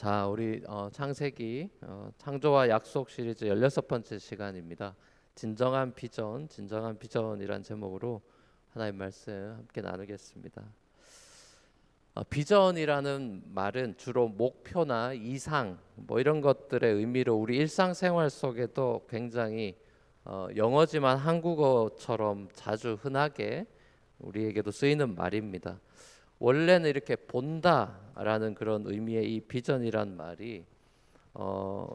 자, 우리 창세기 창조와 약속 시리즈 16번째 시간입니다. 진정한 비전, 진정한 비전이란 제목으로 하나님 말씀 함께 나누겠습니다. 비전이라는 말은 주로 목표나 이상 이런 것들의 의미로 우리 일상생활 속에도 굉장히 영어지만 한국어처럼 자주 흔하게 우리에게도 쓰이는 말입니다. 원래는 이렇게 본다라는 그런 의미의 이 비전이란 말이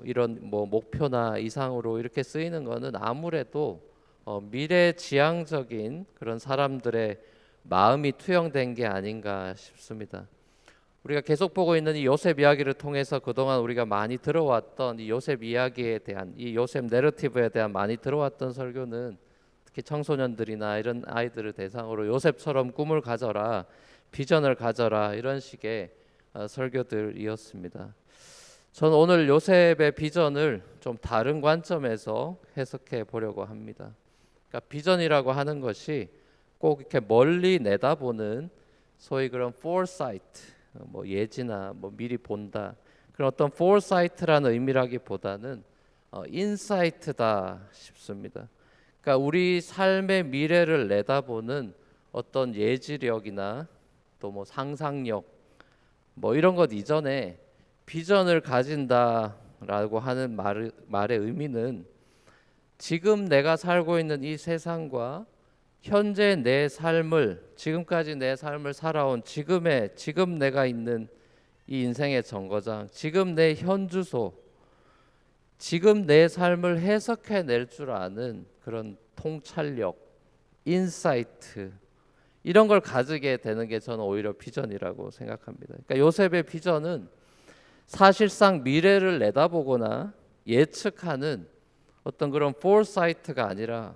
이런 목표나 이상으로 이렇게 쓰이는 거는 아무래도 미래지향적인 그런 사람들의 마음이 투영된 게 아닌가 싶습니다. 우리가 계속 보고 있는 이 요셉 이야기를 통해서 그동안 우리가 많이 들어왔던 이 요셉 이야기에 대한 이 요셉 내러티브에 대한 많이 들어왔던 설교는 특히 청소년들이나 이런 아이들을 대상으로 요셉처럼 꿈을 가져라, 비전을 가져라, 이런 식의 설교들이었습니다. 저는 오늘 요셉의 비전을 좀 다른 관점에서 해석해 보려고 합니다. 그러니까 비전이라고 하는 것이 꼭 이렇게 멀리 내다보는 소위 그런 foresight, 예지나 미리 본다, 그런 어떤 foresight라는 의미라기보다는 insight다 싶습니다. 그러니까 우리 삶의 미래를 내다보는 어떤 예지력이나 또 상상력 이런 것 이전에 비전을 가진다라고 하는 말의 의미는 지금 내가 살고 있는 이 세상과 현재 내 삶을, 지금까지 내 삶을 살아온 지금 내가 있는 이 인생의 정거장, 지금 내 현주소, 지금 내 삶을 해석해낼 줄 아는 그런 통찰력, 인사이트, 이런 걸 가지게 되는 게 저는 오히려 비전이라고 생각합니다. 그러니까 요셉의 비전은 사실상 미래를 내다보거나 예측하는 어떤 그런 포어사이트가 아니라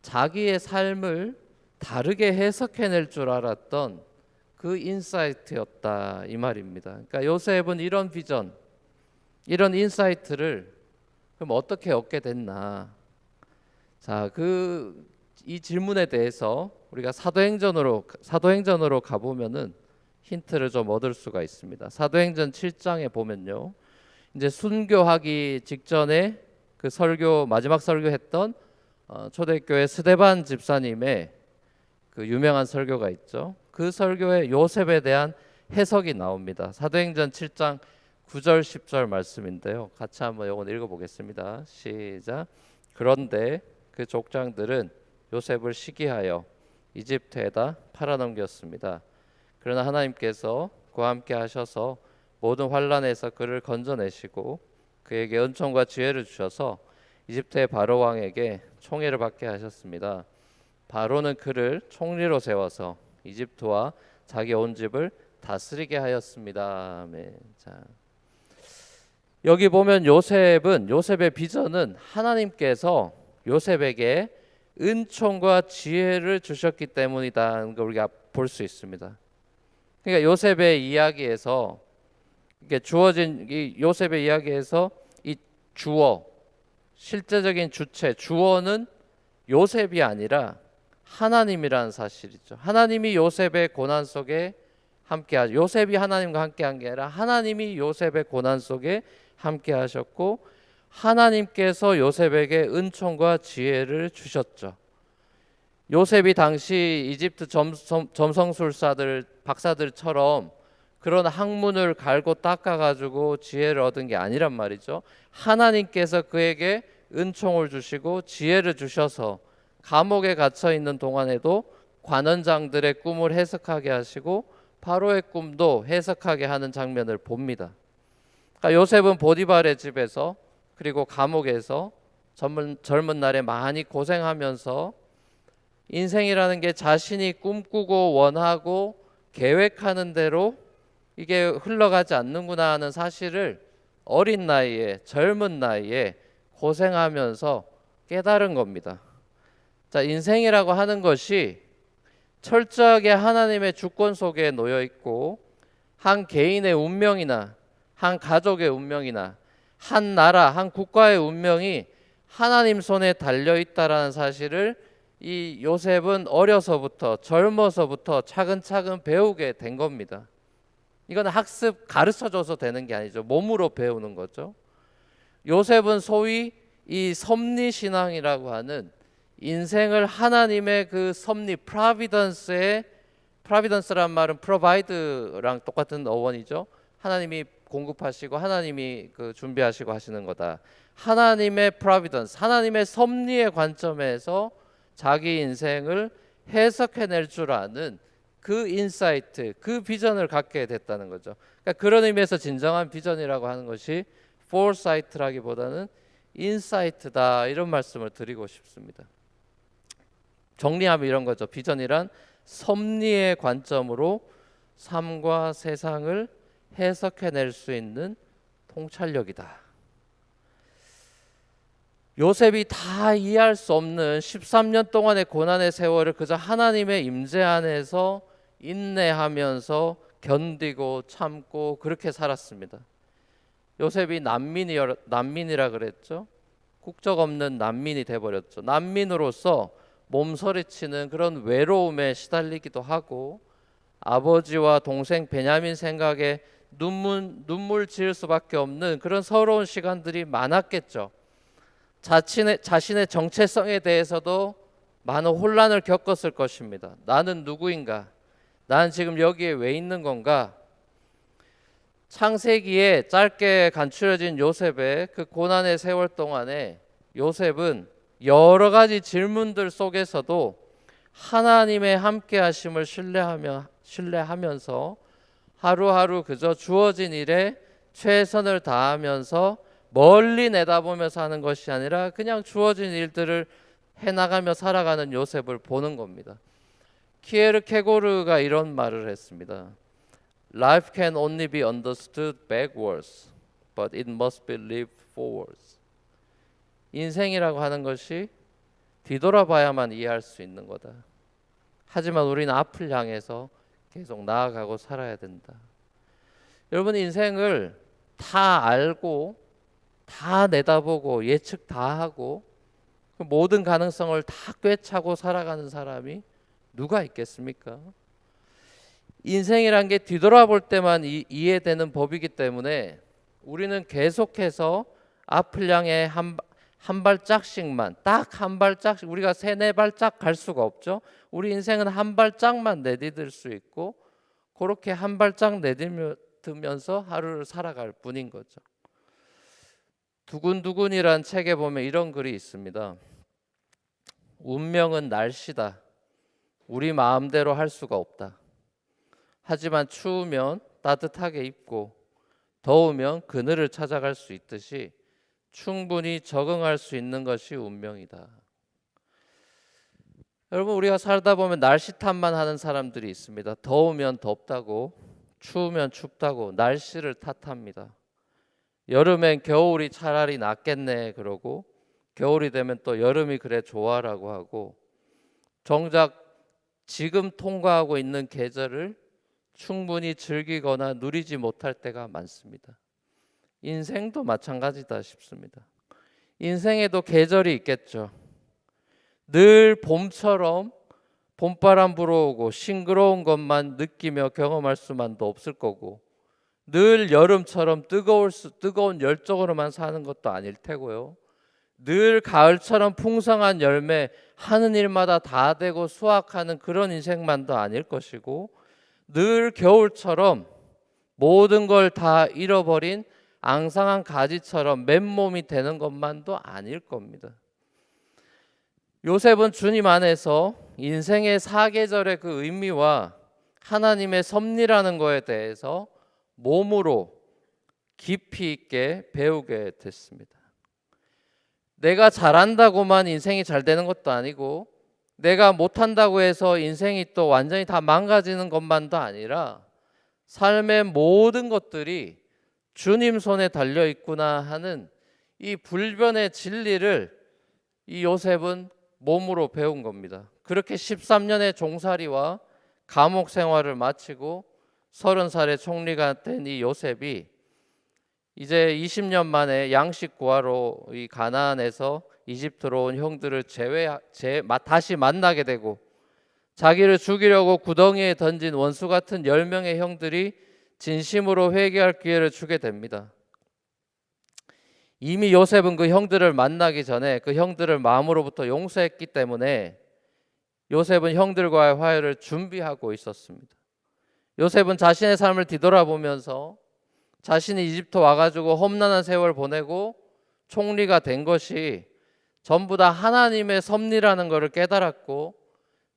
자기의 삶을 다르게 해석해낼 줄 알았던 그 인사이트였다, 이 말입니다. 그러니까 요셉은 이런 비전, 이런 인사이트를 그럼 어떻게 얻게 됐나? 자, 이 질문에 대해서 우리가 사도행전으로 가보면은 힌트를 좀 얻을 수가 있습니다. 사도행전 7장에 보면요, 이제 순교하기 직전에 그 마지막 설교했던 초대교회 스데반 집사님의 그 유명한 설교가 있죠. 그 설교에 요셉에 대한 해석이 나옵니다. 사도행전 7장 9절 10절 말씀인데요. 같이 한번 이건 읽어보겠습니다. 시작. 그런데 그 족장들은 요셉을 시기하여 이집트에다 팔아넘겼습니다. 그러나 하나님께서 그와 함께 하셔서 모든 환난에서 그를 건져내시고 그에게 은총과 지혜를 주셔서 이집트의 바로 왕에게 총애를 받게 하셨습니다. 바로는 그를 총리로 세워서 이집트와 자기 온 집을 다스리게 하였습니다. 아멘. 자, 여기 보면 요셉의 비전은 하나님께서 요셉에게 은총과 지혜를 주셨기 때문이다는 걸 우리가 볼 수 있습니다. 그러니까 요셉의 이야기에서 이게 주어진 이 요셉의 이야기에서 이 주어, 실제적인 주체, 주어는 요셉이 아니라 하나님이라는 사실이죠. 하나님이 요셉의 고난 속에 함께하죠. 요셉이 하나님과 함께한 게 아니라 하나님이 요셉의 고난 속에 함께하셨고 하나님께서 요셉에게 은총과 지혜를 주셨죠. 요셉이 당시 이집트 점성술사들, 박사들처럼 그런 학문을 갈고 닦아가지고 지혜를 얻은 게 아니란 말이죠. 하나님께서 그에게 은총을 주시고 지혜를 주셔서 감옥에 갇혀 있는 동안에도 관원장들의 꿈을 해석하게 하시고 바로의 꿈도 해석하게 하는 장면을 봅니다. 그러니까 요셉은 보디발의 집에서 그리고 감옥에서 젊은 날에 많이 고생하면서 인생이라는 게 자신이 꿈꾸고 원하고 계획하는 대로 이게 흘러가지 않는구나 하는 사실을 어린 나이에, 젊은 나이에 고생하면서 깨달은 겁니다. 자, 인생이라고 하는 것이 철저하게 하나님의 주권 속에 놓여 있고 한 개인의 운명이나 한 가족의 운명이나 한 나라, 한 국가의 운명이 하나님 손에 달려 있다라는 사실을 이 요셉은 어려서부터, 젊어서부터 차근차근 배우게 된 겁니다. 이건 학습 가르쳐줘서 되는 게 아니죠. 몸으로 배우는 거죠. 요셉은 소위 이 섭리신앙이라고 하는 인생을 하나님의 그 섭리 프로비던스란 말은 provide랑 똑같은 어원이죠. 하나님이 공급하시고 하나님이 그 준비하시고 하시는 거다. 하나님의 providence, 하나님의 섭리의 관점에서 자기 인생을 해석해낼 줄 아는 그 인사이트, 그 비전을 갖게 됐다는 거죠. 그러니까 그런 의미에서 진정한 비전이라고 하는 것이 foresight라기보다는 인사이트다, 이런 말씀을 드리고 싶습니다. 정리하면 이런 거죠. 비전이란 섭리의 관점으로 삶과 세상을 해석해낼 수 있는 통찰력이다. 요셉이 다 이해할 수 없는 13년 동안의 고난의 세월을 그저 하나님의 임재 안에서 인내하면서 견디고 참고 그렇게 살았습니다. 요셉이 난민이라 그랬죠. 국적 없는 난민이 돼버렸죠. 난민으로서 몸서리치는 그런 외로움에 시달리기도 하고 아버지와 동생 베냐민 생각에 눈물 지을 수밖에 없는 그런 서러운 시간들이 많았겠죠. 자신의 정체성에 대해서도 많은 혼란을 겪었을 것입니다. 나는 누구인가? 나는 지금 여기에 왜 있는 건가? 창세기에 짧게 간추려진 요셉의 그 고난의 세월 동안에 요셉은 여러 가지 질문들 속에서도 하나님의 함께하심을 신뢰하면서 하루하루 그저 주어진 일에 최선을 다하면서 멀리 내다보면서 하는 것이 아니라 그냥 주어진 일들을 해나가며 살아가는 요셉을 보는 겁니다. 키에르케고르가 이런 말을 했습니다. Life can only be understood backwards, but it must be lived forwards. 인생이라고 하는 것이 뒤돌아봐야만 이해할 수 있는 거다. 하지만 우리는 앞을 향해서 계속 나아가고 살아야 된다. 여러분, 인생을 다 알고 다 내다보고 예측 다 하고 모든 가능성을 다 꿰차고 살아가는 사람이 누가 있겠습니까? 인생이란 게 뒤돌아볼 때만 이해되는 법이기 때문에 우리는 계속해서 앞을 향해 한 발짝씩만, 딱 한 발짝씩, 우리가 3-4발짝 갈 수가 없죠. 우리 인생은 한 발짝만 내디딜 수 있고 그렇게 한 발짝 내디면서 하루를 살아갈 뿐인 거죠. 두근두근이란 책에 보면 이런 글이 있습니다. 운명은 날씨다. 우리 마음대로 할 수가 없다. 하지만 추우면 따뜻하게 입고 더우면 그늘을 찾아갈 수 있듯이 충분히 적응할 수 있는 것이 운명이다. 여러분, 우리가 살다 보면 날씨 탓만 하는 사람들이 있습니다. 더우면 덥다고, 추우면 춥다고 날씨를 탓합니다. 여름엔 겨울이 차라리 낫겠네 그러고 겨울이 되면 또 여름이 그래 좋아라고 하고 정작 지금 통과하고 있는 계절을 충분히 즐기거나 누리지 못할 때가 많습니다. 인생도 마찬가지다 싶습니다. 인생에도 계절이 있겠죠. 늘 봄처럼 봄바람 불어오고 싱그러운 것만 느끼며 경험할 수만도 없을 거고 늘 여름처럼 뜨거운 열정으로만 사는 것도 아닐 테고요. 늘 가을처럼 풍성한 열매 하는 일마다 다 되고 수확하는 그런 인생만도 아닐 것이고 늘 겨울처럼 모든 걸 다 잃어버린 앙상한 가지처럼 맨몸이 되는 것만도 아닐 겁니다. 요셉은 주님 안에서 인생의 사계절의 그 의미와 하나님의 섭리라는 거에 대해서 몸으로 깊이 있게 배우게 됐습니다. 내가 잘한다고만 인생이 잘 되는 것도 아니고 내가 못한다고 해서 인생이 또 완전히 다 망가지는 것만도 아니라 삶의 모든 것들이 주님 손에 달려 있구나 하는 이 불변의 진리를 이 요셉은 몸으로 배운 겁니다. 그렇게 13년의 종살이와 감옥 생활을 마치고 30살의 총리가 된 이 요셉이 이제 20년 만에 양식 구하러 이 가나안에서 이집트로 온 형들을 다시 만나게 되고 자기를 죽이려고 구덩이에 던진 원수 같은 10명의 형들이 진심으로 회개할 기회를 주게 됩니다. 이미 요셉은 그 형들을 만나기 전에 그 형들을 마음으로부터 용서했기 때문에 요셉은 형들과의 화해를 준비하고 있었습니다. 요셉은 자신의 삶을 뒤돌아보면서 자신이 이집트 와가지고 험난한 세월 보내고 총리가 된 것이 전부 다 하나님의 섭리라는 것을 깨달았고,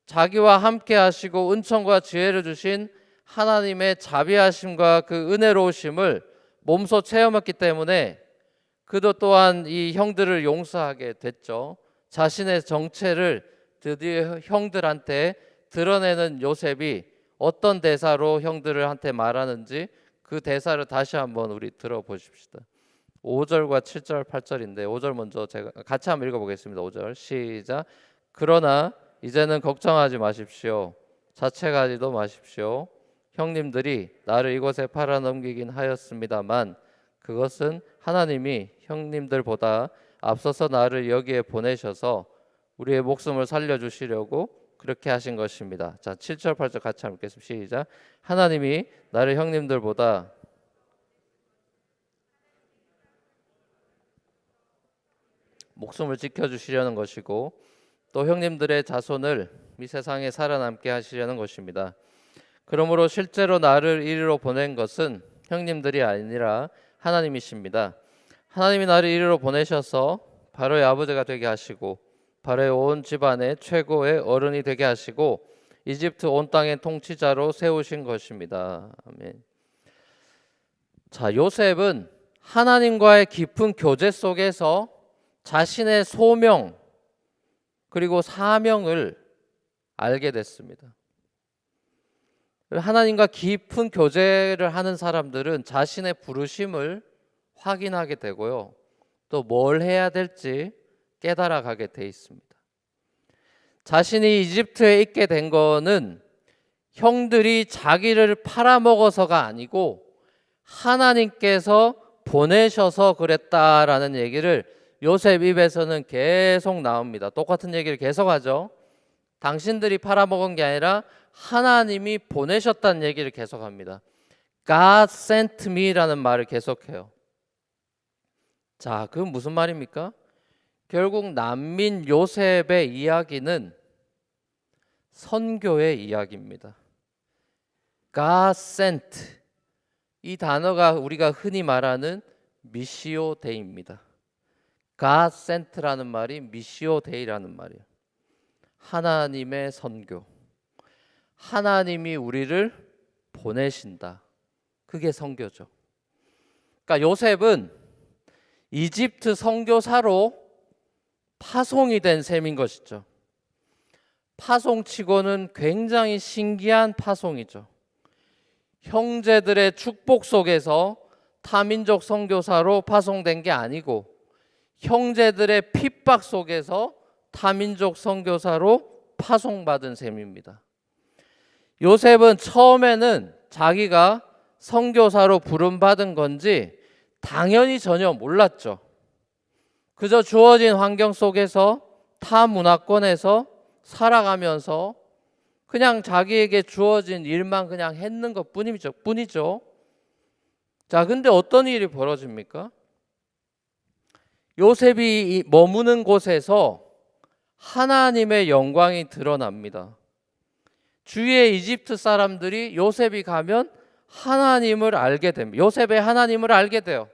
자기와 함께 하시고 은총과 지혜를 주신 하나님의 자비하심과 그 은혜로우심을 몸소 체험했기 때문에 그도 또한 이 형들을 용서하게 됐죠. 자신의 정체를 드디어 형들한테 드러내는 요셉이 어떤 대사로 형들한테 말하는지 그 대사를 다시 한번 우리 들어보십시다. 5절과 7절 8절인데 5절 먼저 제가 같이 한번 읽어보겠습니다. 5절 시작. 그러나 이제는 걱정하지 마십시오. 자책하지도 마십시오. 형님들이 나를 이곳에 팔아넘기긴 하였습니다만 그것은 하나님이 형님들보다 앞서서 나를 여기에 보내셔서 우리의 목숨을 살려주시려고 그렇게 하신 것입니다. 자, 7절 8절 같이 한번 읽겠습니다. 시작. 하나님이 나를 형님들보다 목숨을 지켜주시려는 것이고 또 형님들의 자손을 이 세상에 살아남게 하시려는 것입니다. 그러므로 실제로 나를 이리로 보낸 것은 형님들이 아니라 하나님이십니다. 하나님이 나를 이리로 보내셔서 바로의 아버지가 되게 하시고 바로의 온 집안의 최고의 어른이 되게 하시고 이집트 온 땅의 통치자로 세우신 것입니다. 아멘. 자, 요셉은 하나님과의 깊은 교제 속에서 자신의 소명 그리고 사명을 알게 됐습니다. 하나님과 깊은 교제를 하는 사람들은 자신의 부르심을 확인하게 되고요, 또 뭘 해야 될지 깨달아 가게 돼 있습니다. 자신이 이집트에 있게 된 거는 형들이 자기를 팔아먹어서가 아니고 하나님께서 보내셔서 그랬다라는 얘기를 요셉 입에서는 계속 나옵니다. 똑같은 얘기를 계속하죠. 당신들이 팔아먹은 게 아니라 하나님이 보내셨다는 얘기를 계속합니다. God sent me라는 말을 계속해요. 자, 그건 무슨 말입니까? 결국 난민 요셉의 이야기는 선교의 이야기입니다. God sent, 이 단어가 우리가 흔히 말하는 미시오 데이입니다. God sent라는 말이 미시오 데이라는 말이에요. 하나님의 선교, 하나님이 우리를 보내신다. 그게 선교죠. 그러니까 요셉은 이집트 선교사로 파송이 된 셈인 것이죠. 파송치고는 굉장히 신기한 파송이죠. 형제들의 축복 속에서 타민족 선교사로 파송된 게 아니고 형제들의 핍박 속에서 타민족 선교사로 파송받은 셈입니다. 요셉은 처음에는 자기가 선교사로 부름받은 건지 당연히 전혀 몰랐죠. 그저 주어진 환경 속에서 타 문화권에서 살아가면서 그냥 자기에게 주어진 일만 그냥 했는 것 뿐이죠. 자, 근데 어떤 일이 벌어집니까? 요셉이 머무는 곳에서 하나님의 영광이 드러납니다. 주위의 이집트 사람들이 요셉이 가면 하나님을 알게 됩니다. 요셉의 하나님을 알게 돼요.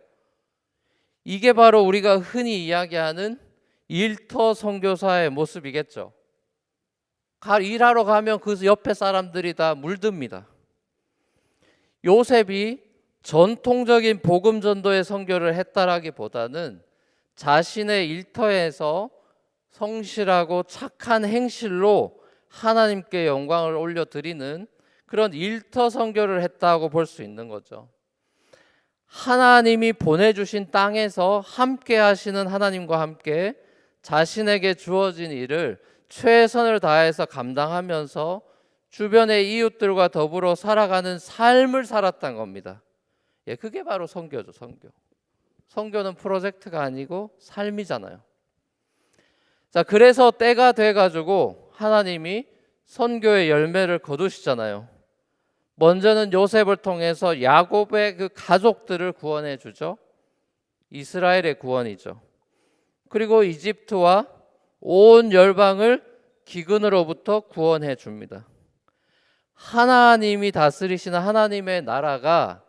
이게 바로 우리가 흔히 이야기하는 일터 선교사의 모습이겠죠. 일하러 가면 그 옆에 사람들이 다 물듭니다. 요셉이 전통적인 복음 전도의 선교를 했다라기보다는 자신의 일터에서 성실하고 착한 행실로 하나님께 영광을 올려드리는 그런 일터 선교를 했다고 볼 수 있는 거죠. 하나님이 보내주신 땅에서 함께 하시는 하나님과 함께 자신에게 주어진 일을 최선을 다해서 감당하면서 주변의 이웃들과 더불어 살아가는 삶을 살았던 겁니다. 예, 그게 바로 선교죠, 선교. 선교는 프로젝트가 아니고 삶이잖아요. 자, 그래서 때가 돼가지고 하나님이 선교의 열매를 거두시잖아요. 먼저는 요셉을 통해서 야곱의 그 가족들을 구원해 주죠. 이스라엘의 구원이죠. 그리고 이집트와 온 열방을 기근으로부터 구원해 줍니다. 하나님이 다스리시는 하나님의 나라가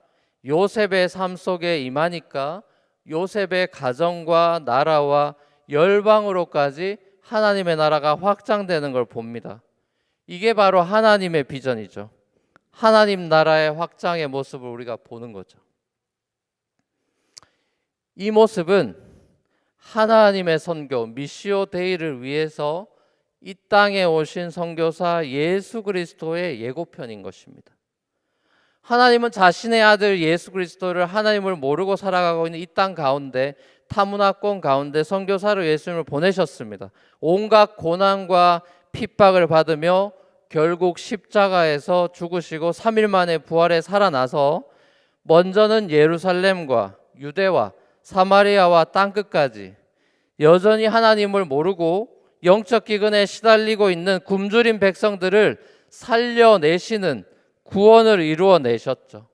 요셉의 삶 속에 임하니까 요셉의 가정과 나라와 열방으로까지 하나님의 나라가 확장되는 걸 봅니다. 이게 바로 하나님의 비전이죠. 하나님 나라의 확장의 모습을 우리가 보는 거죠. 이 모습은 하나님의 선교 미시오 데이를 위해서 이 땅에 오신 선교사 예수 그리스도의 예고편인 것입니다. 하나님은 자신의 아들 예수 그리스도를 하나님을 모르고 살아가고 있는 이 땅 가운데 타문화권 가운데 선교사로 예수님을 보내셨습니다. 온갖 고난과 핍박을 받으며 결국 십자가에서 죽으시고 3일 만에 부활해 살아나서 먼저는 예루살렘과 유대와 사마리아와 땅끝까지 여전히 하나님을 모르고 영적 기근에 시달리고 있는 굶주린 백성들을 살려내시는 구원을 이루어내셨죠.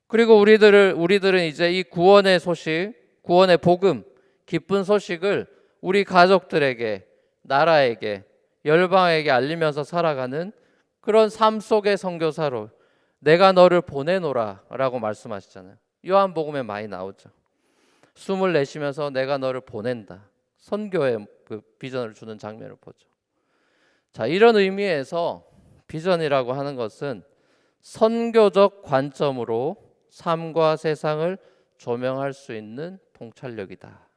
그리고 우리들은 이제 이 구원의 소식, 구원의 복음, 기쁜 소식을 우리 가족들에게, 나라에게, 열방에게 알리면서 살아가는 그런 삶 속의 선교사로 내가 너를 보내노라 라고 말씀하시잖아요. 요한복음에 많이 나오죠. 숨을 내쉬면서 내가 너를 보낸다. 선교의 그 비전을 주는 장면을 보죠. 자, 이런 의미에서 비전이라고 하는 것은 선교적 관점으로 삶과 세상을 조명할 수 있는 통찰력이다.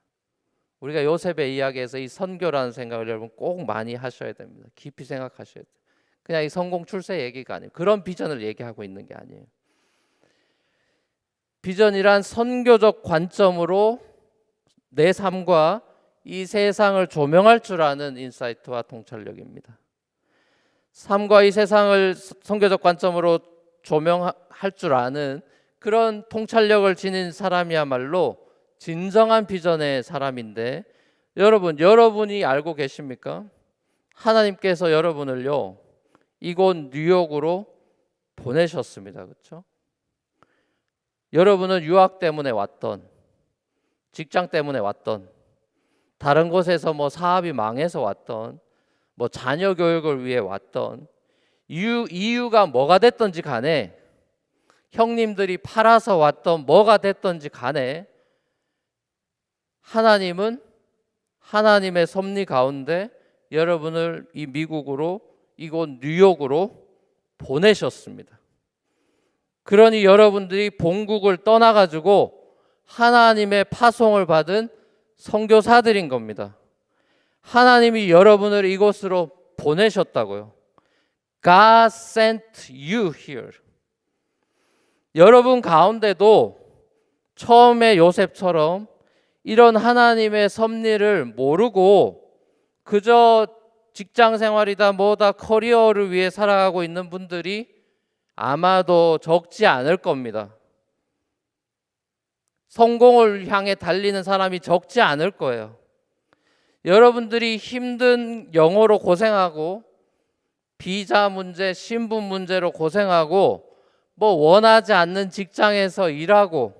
우리가 요셉의 이야기에서 이 선교라는 생각을 여러분 꼭 많이 하셔야 됩니다. 깊이 생각하셔야 돼요. 그냥 이 성공 출세 얘기가 아니에요. 그런 비전을 얘기하고 있는 게 아니에요. 비전이란 선교적 관점으로 내 삶과 이 세상을 조명할 줄 아는 인사이트와 통찰력입니다. 삶과 이 세상을 선교적 관점으로 조명할 줄 아는 그런 통찰력을 지닌 사람이야말로 진정한 비전의 사람인데 여러분이 알고 계십니까? 하나님께서 여러분을요 이곳 뉴욕으로 보내셨습니다. 그렇죠? 여러분은 유학 때문에 왔던, 직장 때문에 왔던, 다른 곳에서 뭐 사업이 망해서 왔던, 뭐 자녀 교육을 위해 왔던, 이유가 뭐가 됐든지 간에, 형님들이 팔아서 왔던 뭐가 됐든지 간에 하나님은 하나님의 섭리 가운데 여러분을 이 미국으로, 이곳 뉴욕으로 보내셨습니다. 그러니 여러분들이 본국을 떠나가지고 하나님의 파송을 받은 선교사들인 겁니다. 하나님이 여러분을 이곳으로 보내셨다고요. God sent you here. 여러분 가운데도 처음에 요셉처럼 이런 하나님의 섭리를 모르고 그저 직장 생활이다 뭐다 커리어를 위해 살아가고 있는 분들이 아마도 적지 않을 겁니다. 성공을 향해 달리는 사람이 적지 않을 거예요. 여러분들이 힘든 영어로 고생하고 비자 문제, 신분 문제로 고생하고 뭐 원하지 않는 직장에서 일하고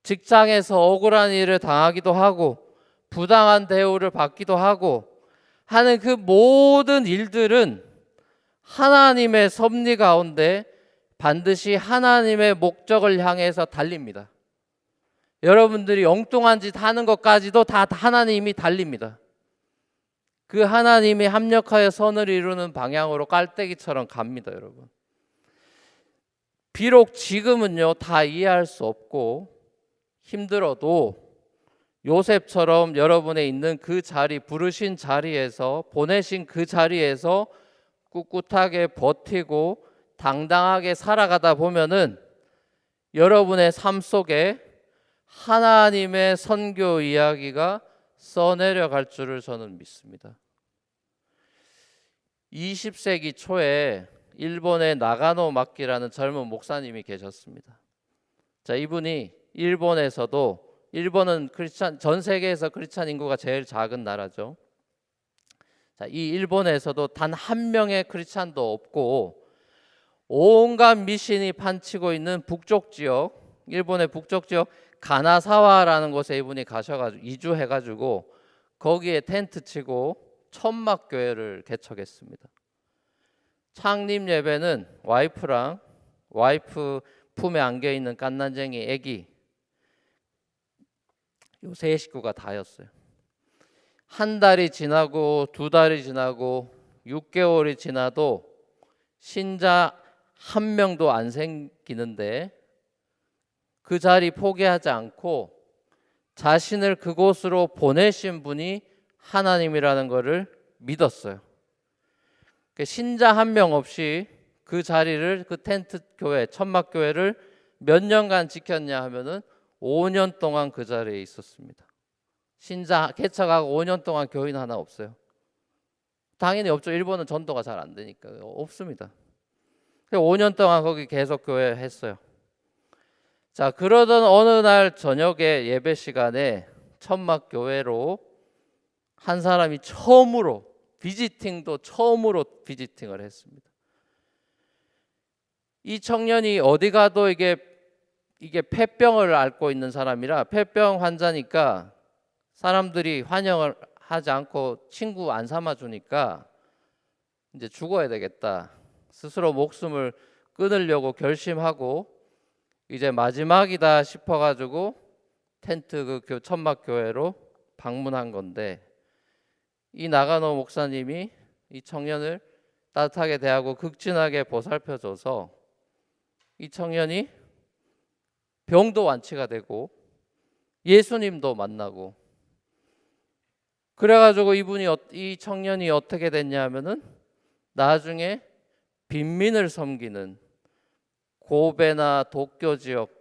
직장에서 억울한 일을 당하기도 하고 부당한 대우를 받기도 하고 하는 그 모든 일들은 하나님의 섭리 가운데 반드시 하나님의 목적을 향해서 달립니다. 여러분들이 엉뚱한 짓 하는 것까지도 다 하나님이 달립니다. 그 하나님이 합력하여 선을 이루는 방향으로 깔때기처럼 갑니다, 여러분. 비록 지금은요 다 이해할 수 없고 힘들어도 요셉처럼 여러분의 있는 그 자리, 부르신 자리에서, 보내신 그 자리에서 꿋꿋하게 버티고 당당하게 살아가다 보면은 여러분의 삶 속에 하나님의 선교 이야기가 써내려갈 줄을 저는 믿습니다. 20세기 초에 일본의 나가노 마키라는 젊은 목사님이 계셨습니다. 자, 이분이 일본은 전 세계에서 크리스찬 인구가 제일 작은 나라죠. 자, 이 일본에서도 단 한 명의 크리스찬도 없고 온갖 미신이 판치고 있는 북쪽 지역, 일본의 북쪽 지역 가나사와라는 곳에 이분이 가셔가지고 이주해가지고 거기에 텐트 치고 천막교회를 개척했습니다. 창립 예배는 와이프랑 와이프 품에 안겨 있는 갓난쟁이 아기 요 세 식구가 다였어요. 한 달이 지나고 두 달이 지나고 6개월이 지나도 신자 한 명도 안 생기는데 그 자리 포기하지 않고 자신을 그곳으로 보내신 분이 하나님이라는 것을 믿었어요. 신자 한 명 없이 그 자리를, 그 텐트 교회, 천막 교회를 몇 년간 지켰냐 하면은 5년 동안 그 자리에 있었습니다. 신자 개척하고 5년 동안 교인 하나 없어요. 당연히 없죠. 일본은 전도가 잘 안 되니까 없습니다. 5년 동안 거기 계속 교회 했어요. 자, 그러던 어느 날 저녁에 예배 시간에 천막 교회로 한 사람이 처음으로 비지팅을 했습니다. 이 청년이 어디 가도 이게 폐병을 앓고 있는 사람이라 폐병 환자니까 사람들이 환영을 하지 않고 친구 안 삼아 주니까 이제 죽어야 되겠다. 스스로 목숨을 끊으려고 결심하고 이제 마지막이다 싶어가지고 텐트 그 천막 교회로 방문한 건데 이 나가노 목사님이 이 청년을 따뜻하게 대하고 극진하게 보살펴줘서 이 청년이 병도 완치가 되고 예수님도 만나고 그래가지고 이 청년이 어떻게 됐냐면은 나중에 빈민을 섬기는 고베나 도쿄 지역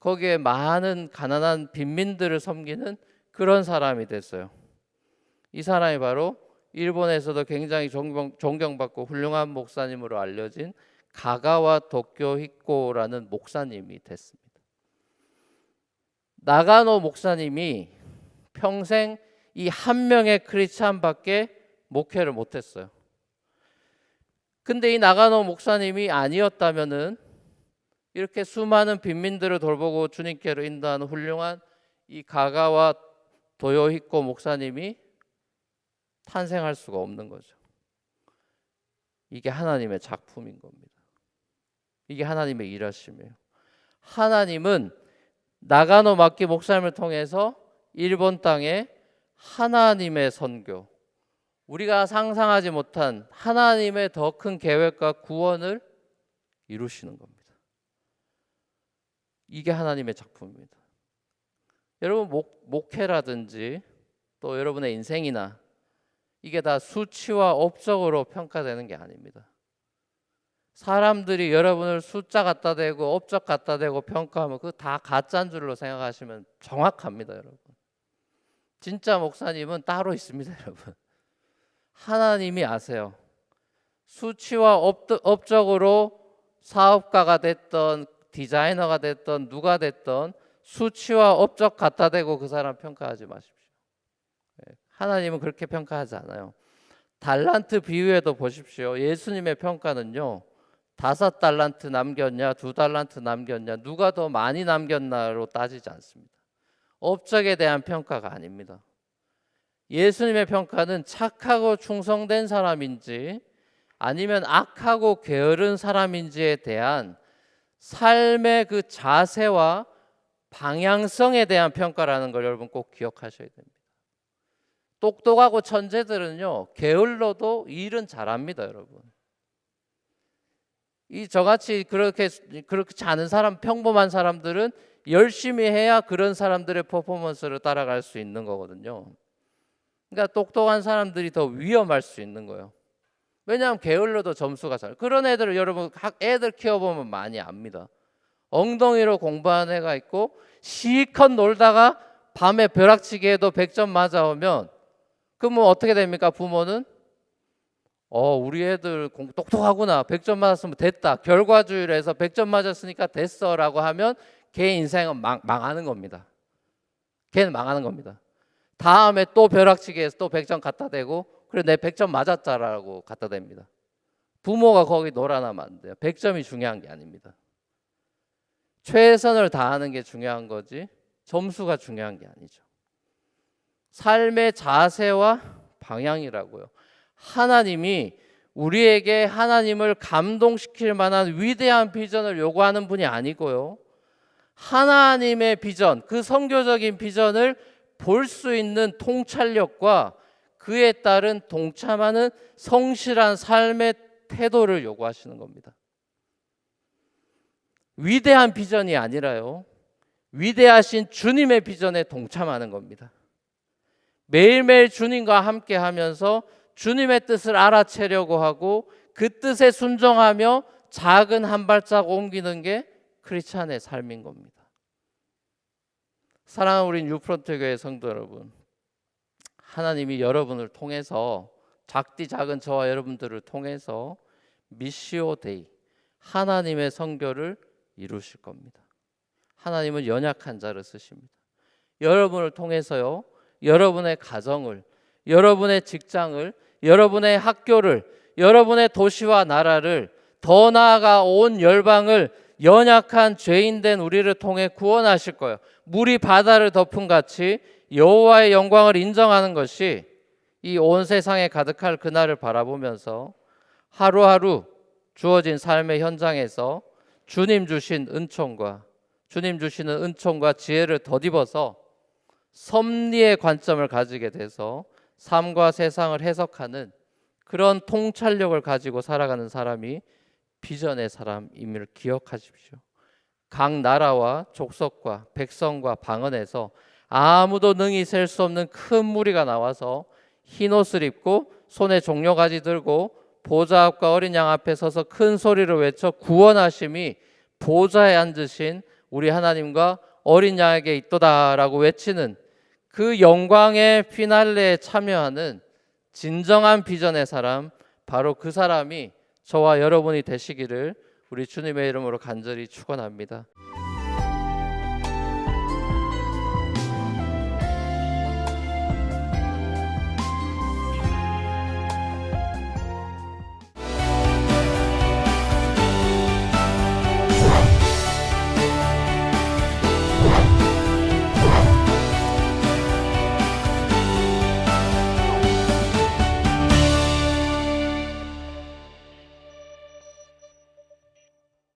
거기에 많은 가난한 빈민들을 섬기는 그런 사람이 됐어요. 이 사람이 바로 일본에서도 굉장히 존경받고 훌륭한 목사님으로 알려진 가가와 도쿄 히코라는 목사님이 됐습니다. 나가노 목사님이 평생 이 한 명의 크리스찬밖에 목회를 못했어요. 근데 이 나가노 목사님이 아니었다면은 이렇게 수많은 빈민들을 돌보고 주님께로 인도하는 훌륭한 이 가가와 도요히코 목사님이 탄생할 수가 없는 거죠. 이게 하나님의 작품인 겁니다. 이게 하나님의 일하심이에요. 하나님은 나가노 마키 목사님을 통해서 일본 땅에 하나님의 선교, 우리가 상상하지 못한 하나님의 더 큰 계획과 구원을 이루시는 겁니다. 이게 하나님의 작품입니다. 여러분 목회라든지 또 여러분의 인생이나 이게 다 수치와 업적으로 평가되는 게 아닙니다. 사람들이 여러분을 숫자 갖다 대고 업적 갖다 대고 평가하면 그거 다 가짜인 줄로 생각하시면 정확합니다, 여러분. 진짜 목사님은 따로 있습니다, 여러분. 하나님이 아세요. 수치와 업적으로 사업가가 됐던 디자이너가 됐던 누가 됐던 수치와 업적 갖다 대고 그 사람 평가하지 마십시오. 하나님은 그렇게 평가하지 않아요. 달란트 비유에도 보십시오. 예수님의 평가는요, 5달란트 남겼냐 2달란트 남겼냐 누가 더 많이 남겼나로 따지지 않습니다. 업적에 대한 평가가 아닙니다. 예수님의 평가는 착하고 충성된 사람인지 아니면 악하고 게으른 사람인지에 대한 삶의 그 자세와 방향성에 대한 평가라는 걸 여러분 꼭 기억하셔야 됩니다. 똑똑하고 천재들은요, 게을러도 일은 잘합니다, 여러분. 이 저같이 그렇지 않은 사람, 평범한 사람들은 열심히 해야 그런 사람들의 퍼포먼스를 따라갈 수 있는 거거든요. 그러니까 똑똑한 사람들이 더 위험할 수 있는 거예요. 왜냐하면 게을러도 점수가 잘. 그런 애들을 여러분 애들 키워보면 많이 압니다. 엉덩이로 공부하는 애가 있고 실컷 놀다가 밤에 벼락치기 해도 100점 맞아오면 그러면 어떻게 됩니까? 부모는 우리 애들 똑똑하구나. 100점 맞았으면 됐다. 결과주의로 100점 맞았으니까 됐어 라고 하면 걔 인생은 망하는 겁니다. 걔는 망하는 겁니다. 다음에 또 벼락치기해서 또 100점 갖다 대고 그래 내 100점 맞았자라고 갖다 댑니다. 부모가 거기 놀아나면 안 돼요. 100점이 중요한 게 아닙니다. 최선을 다하는 게 중요한 거지 점수가 중요한 게 아니죠. 삶의 자세와 방향이라고요. 하나님이 우리에게 하나님을 감동시킬 만한 위대한 비전을 요구하는 분이 아니고요. 하나님의 비전, 그 선교적인 비전을 볼 수 있는 통찰력과 그에 따른 동참하는 성실한 삶의 태도를 요구하시는 겁니다. 위대한 비전이 아니라요. 위대하신 주님의 비전에 동참하는 겁니다. 매일매일 주님과 함께 하면서 주님의 뜻을 알아채려고 하고 그 뜻에 순종하며 작은 한 발짝 옮기는 게 크리스찬의 삶인 겁니다. 사랑하는 우리 뉴프런트 교회 성도 여러분, 하나님이 여러분을 통해서 작디 작은 저와 여러분들을 통해서 미시오 데이 하나님의 선교를 이루실 겁니다. 하나님은 연약한 자를 쓰십니다. 여러분을 통해서요, 여러분의 가정을, 여러분의 직장을, 여러분의 학교를, 여러분의 도시와 나라를, 더 나아가 온 열방을 연약한 죄인된 우리를 통해 구원하실 거예요. 물이 바다를 덮은 같이 여호와의 영광을 인정하는 것이 이 온 세상에 가득할 그날을 바라보면서 하루하루 주어진 삶의 현장에서 주님 주신 은총과 주님 주시는 은총과 지혜를 덧입어서 섭리의 관점을 가지게 돼서 삶과 세상을 해석하는 그런 통찰력을 가지고 살아가는 사람이 비전의 사람임을 기억하십시오. 각 나라와 족속과 백성과 방언에서 아무도 능히 셀 수 없는 큰 무리가 나와서 흰 옷을 입고 손에 종려가지 들고 보좌 앞과 어린 양 앞에 서서 큰 소리로 외쳐 구원하심이 보좌에 앉으신 우리 하나님과 어린 양에게 있도다라고 외치는 그 영광의 피날레에 참여하는 진정한 비전의 사람, 바로 그 사람이 저와 여러분이 되시기를 우리 주님의 이름으로 간절히 축원합니다.